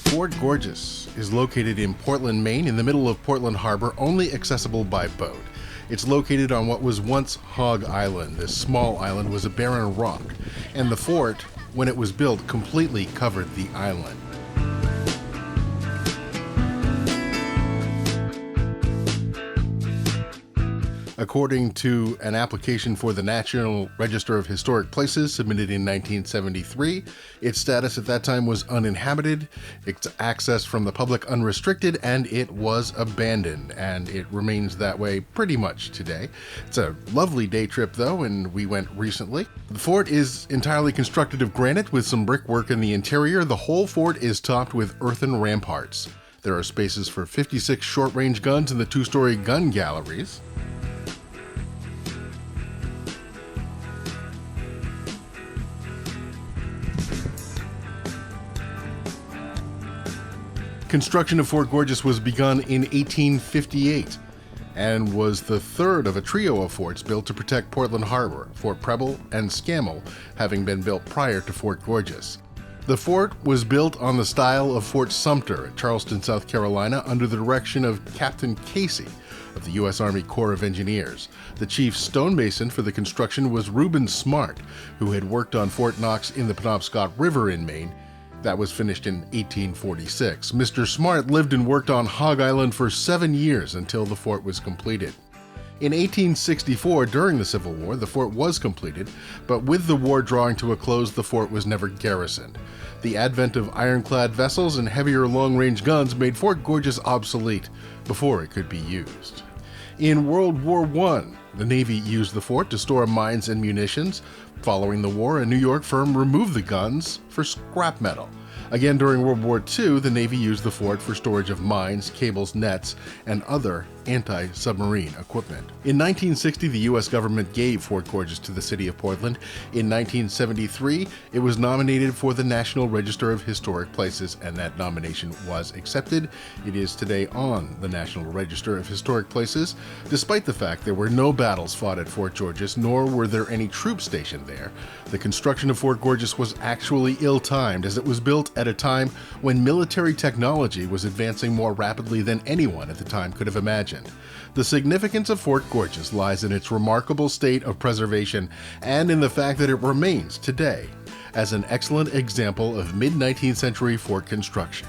Fort Gorges is located in Portland, Maine, in the middle of Portland Harbor, only accessible by boat. It's located on what was once Hog Island. This small island was a barren rock, and the fort, when it was built, completely covered the island. According to an application for the National Register of Historic Places submitted in 1973, its status at that time was uninhabited, its access from the public unrestricted, and it was abandoned, and it remains that way pretty much today. It's a lovely day trip though, and we went recently. The fort is entirely constructed of granite with some brickwork in the interior. The whole fort is topped with earthen ramparts. There are spaces for 56 short-range guns in the two-story gun galleries. Construction of Fort Gorges was begun in 1858 and was the third of a trio of forts built to protect Portland Harbor, Fort Preble and Scammell having been built prior to Fort Gorges. The fort was built on the style of Fort Sumter at Charleston, South Carolina, under the direction of Captain Casey of the U.S. Army Corps of Engineers. The chief stonemason for the construction was Reuben Smart, who had worked on Fort Knox in the Penobscot River in Maine. That was finished in 1846. Mr. Smart lived and worked on Hog Island for 7 years until the fort was completed. In 1864, during the Civil War, the fort was completed, but with the war drawing to a close, the fort was never garrisoned. The advent of ironclad vessels and heavier long-range guns made Fort Gorges obsolete before it could be used. In World War I, the Navy used the fort to store mines and munitions. Following the war, a New York firm removed the guns for scrap metal. Again, during World War II, the Navy used the fort for storage of mines, cables, nets, and other anti-submarine equipment. In 1960, the U.S. government gave Fort Gorges to the city of Portland. In 1973, it was nominated for the National Register of Historic Places, and that nomination was accepted. It is today on the National Register of Historic Places, despite the fact there were no battles fought at Fort Gorges, nor were there any troops stationed there. The construction of Fort Gorges was actually ill-timed, as it was built at a time when military technology was advancing more rapidly than anyone at the time could have imagined. The significance of Fort Gorges lies in its remarkable state of preservation and in the fact that it remains today as an excellent example of mid-19th century fort construction.